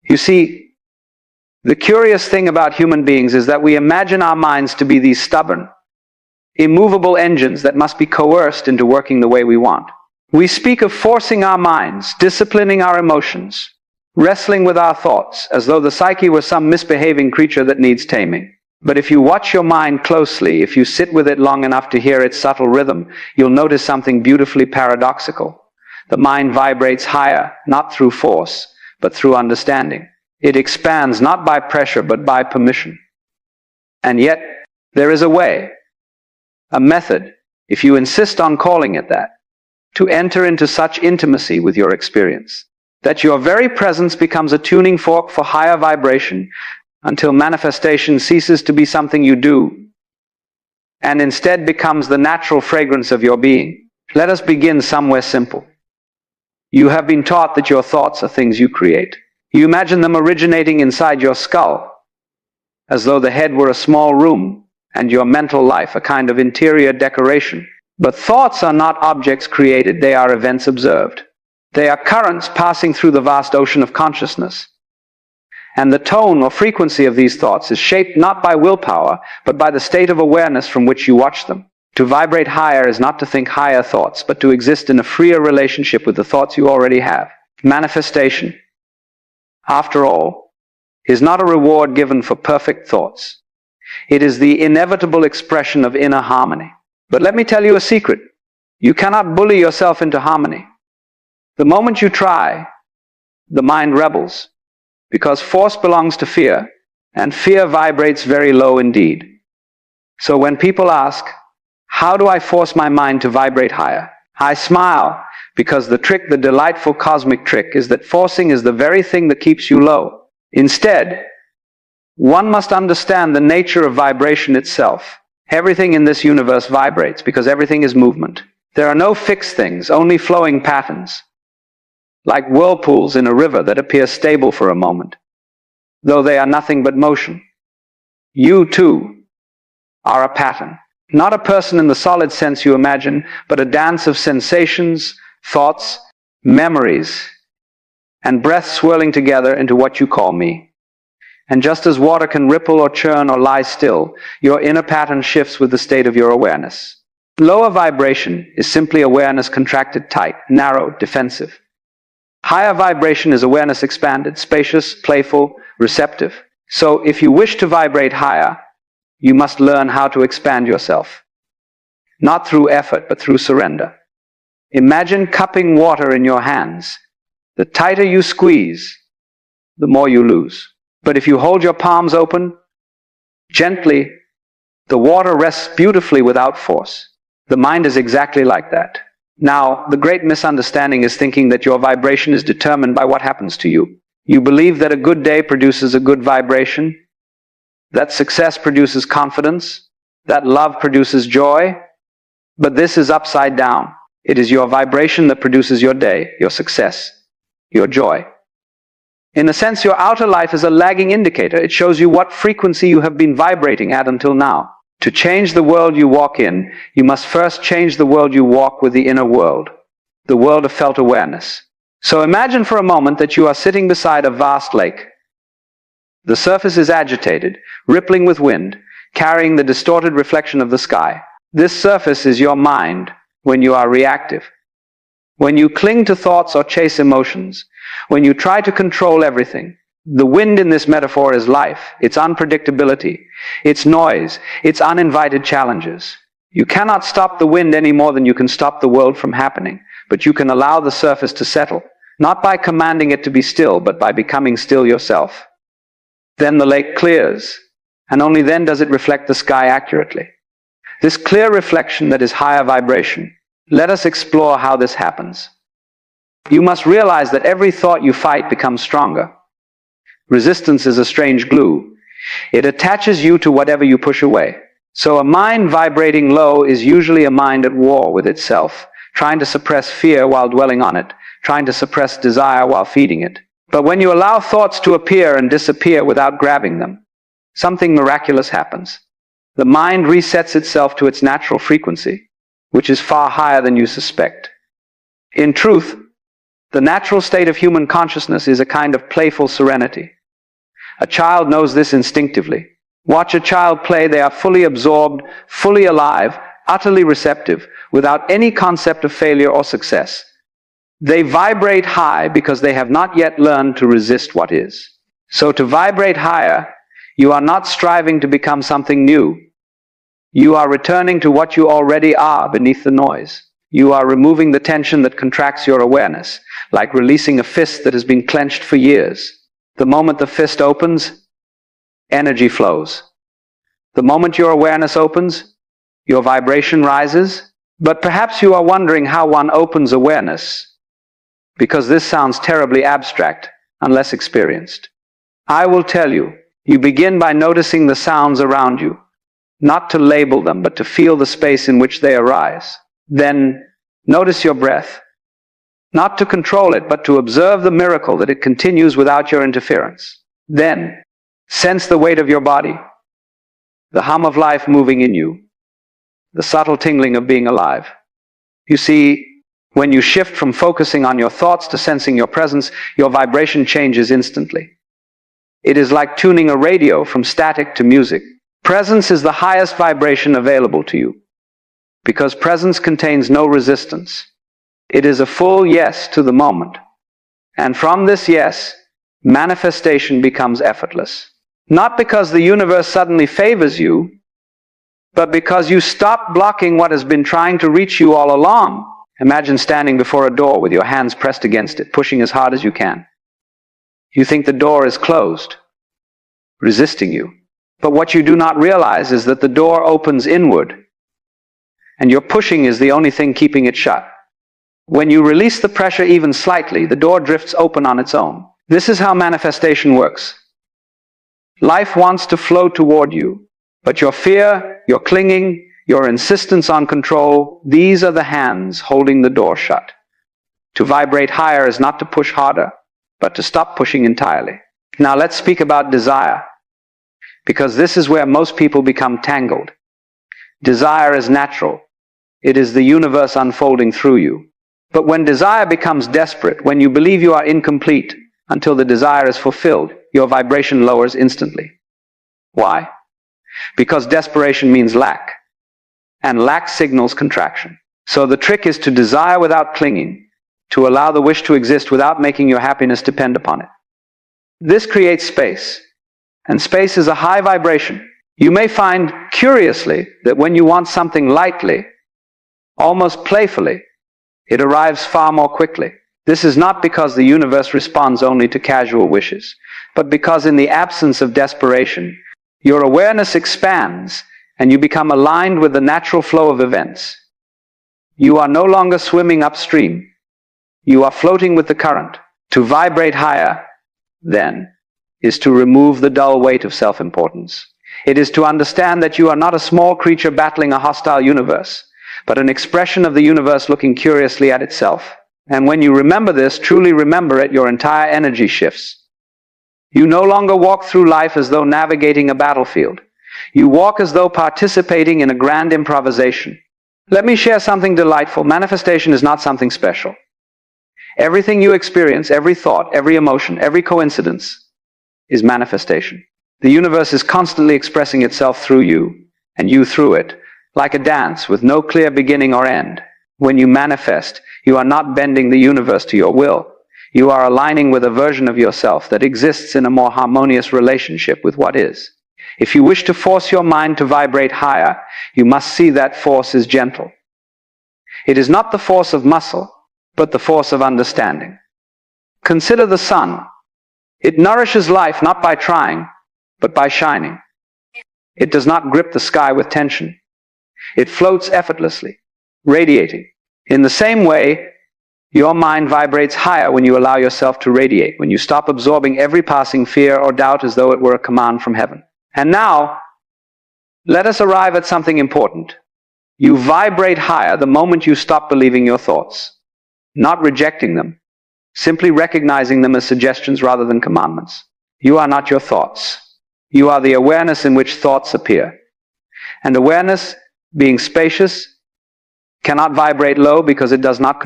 You see, the curious thing about human beings is that we imagine our minds to be these stubborn, immovable engines that must be coerced into working the way we want. We speak of forcing our minds, disciplining our emotions, wrestling with our thoughts, as though the psyche were some misbehaving creature that needs taming. But if you watch your mind closely, if you sit with it long enough to hear its subtle rhythm, you'll notice something beautifully paradoxical. The mind vibrates higher, not through force, but through understanding. It expands not by pressure, but by permission. And yet, there is a way, a method, if you insist on calling it that, to enter into such intimacy with your experience, that your very presence becomes a tuning fork for higher vibration, until manifestation ceases to be something you do, and instead becomes the natural fragrance of your being. Let us begin somewhere simple. You have been taught that your thoughts are things you create. You imagine them originating inside your skull, as though the head were a small room, and your mental life a kind of interior decoration. But thoughts are not objects created, they are events observed. They are currents passing through the vast ocean of consciousness. And the tone or frequency of these thoughts is shaped not by willpower, but by the state of awareness from which you watch them. To vibrate higher is not to think higher thoughts, but to exist in a freer relationship with the thoughts you already have. Manifestation, after all, is not a reward given for perfect thoughts. It is the inevitable expression of inner harmony. But let me tell you a secret. You cannot bully yourself into harmony. The moment you try, the mind rebels, because force belongs to fear, and fear vibrates very low indeed. So when people ask, how do I force my mind to vibrate higher? I smile, because the trick, the delightful cosmic trick, is that forcing is the very thing that keeps you low. Instead, one must understand the nature of vibration itself. Everything in this universe vibrates because everything is movement. There are no fixed things, only flowing patterns, like whirlpools in a river that appear stable for a moment, though they are nothing but motion. You, too, are a pattern. Not a person in the solid sense you imagine, but a dance of sensations, thoughts, memories, and breaths swirling together into what you call me. And just as water can ripple or churn or lie still, your inner pattern shifts with the state of your awareness. Lower vibration is simply awareness contracted tight, narrow, defensive. Higher vibration is awareness expanded, spacious, playful, receptive. So if you wish to vibrate higher, you must learn how to expand yourself. Not through effort, but through surrender. Imagine cupping water in your hands. The tighter you squeeze, the more you lose. But if you hold your palms open, gently, the water rests beautifully without force. The mind is exactly like that. Now, the great misunderstanding is thinking that your vibration is determined by what happens to you. You believe that a good day produces a good vibration, that success produces confidence, that love produces joy, but this is upside down. It is your vibration that produces your day, your success, your joy. In a sense, your outer life is a lagging indicator. It shows you what frequency you have been vibrating at until now. To change the world you walk in, you must first change the world you walk with, the inner world, the world of felt awareness. So imagine for a moment that you are sitting beside a vast lake. The surface is agitated, rippling with wind, carrying the distorted reflection of the sky. This surface is your mind when you are reactive. When you cling to thoughts or chase emotions, when you try to control everything. The wind in this metaphor is life, its unpredictability, its noise, its uninvited challenges. You cannot stop the wind any more than you can stop the world from happening, but you can allow the surface to settle, not by commanding it to be still, but by becoming still yourself. Then the lake clears, and only then does it reflect the sky accurately. This clear reflection that is higher vibration. Let us explore how this happens. You must realize that every thought you fight becomes stronger. Resistance is a strange glue. It attaches you to whatever you push away. So a mind vibrating low is usually a mind at war with itself, trying to suppress fear while dwelling on it, trying to suppress desire while feeding it. But when you allow thoughts to appear and disappear without grabbing them, something miraculous happens. The mind resets itself to its natural frequency, which is far higher than you suspect. In truth, The natural state of human consciousness is a kind of playful serenity. A child knows this instinctively. Watch a child play, they are fully absorbed, fully alive, utterly receptive, without any concept of failure or success. They vibrate high because they have not yet learned to resist what is. So to vibrate higher, you are not striving to become something new. You are returning to what you already are beneath the noise. You are removing the tension that contracts your awareness, like releasing a fist that has been clenched for years. The moment the fist opens, energy flows. The moment your awareness opens, your vibration rises. But perhaps you are wondering how one opens awareness, because this sounds terribly abstract unless experienced. I will tell you, you begin by noticing the sounds around you, not to label them, but to feel the space in which they arise. Then notice your breath, not to control it, but to observe the miracle that it continues without your interference. Then sense the weight of your body, the hum of life moving in you, the subtle tingling of being alive. You see, when you shift from focusing on your thoughts to sensing your presence, your vibration changes instantly. It is like tuning a radio from static to music. Presence is the highest vibration available to you, because presence contains no resistance. It is a full yes to the moment. And from this yes, manifestation becomes effortless. Not because the universe suddenly favors you, but because you stop blocking what has been trying to reach you all along. Imagine standing before a door with your hands pressed against it, pushing as hard as you can. You think the door is closed, resisting you. But what you do not realize is that the door opens inward, and your pushing is the only thing keeping it shut. When you release the pressure even slightly, the door drifts open on its own. This is how manifestation works. Life wants to flow toward you, but your fear, your clinging, your insistence on control, these are the hands holding the door shut. To vibrate higher is not to push harder, but to stop pushing entirely. Now let's speak about desire, because this is where most people become tangled. Desire is natural. It is the universe unfolding through you. But when desire becomes desperate, when you believe you are incomplete until the desire is fulfilled, your vibration lowers instantly. Why? Because desperation means lack, and lack signals contraction. So the trick is to desire without clinging, to allow the wish to exist without making your happiness depend upon it. This creates space, and space is a high vibration. You may find, curiously, that when you want something lightly, almost playfully, it arrives far more quickly. This is not because the universe responds only to casual wishes, but because in the absence of desperation, your awareness expands and you become aligned with the natural flow of events. You are no longer swimming upstream. You are floating with the current. To vibrate higher, then, is to remove the dull weight of self-importance. It is to understand that you are not a small creature battling a hostile universe, but an expression of the universe looking curiously at itself. And when you remember this, truly remember it, your entire energy shifts. You no longer walk through life as though navigating a battlefield. You walk as though participating in a grand improvisation. Let me share something delightful. Manifestation is not something special. Everything you experience, every thought, every emotion, every coincidence is manifestation. The universe is constantly expressing itself through you, and you through it, like a dance with no clear beginning or end. When you manifest, you are not bending the universe to your will. You are aligning with a version of yourself that exists in a more harmonious relationship with what is. If you wish to force your mind to vibrate higher, you must see that force is gentle. It is not the force of muscle, but the force of understanding. Consider the sun. It nourishes life not by trying, but by shining. It does not grip the sky with tension. It floats effortlessly, radiating. In the same way, your mind vibrates higher when you allow yourself to radiate, when you stop absorbing every passing fear or doubt as though it were a command from heaven. And now, let us arrive at something important. You vibrate higher the moment you stop believing your thoughts, not rejecting them, simply recognizing them as suggestions rather than commandments. You are not your thoughts. You are the awareness in which thoughts appear. And awareness, being spacious, cannot vibrate low because it does not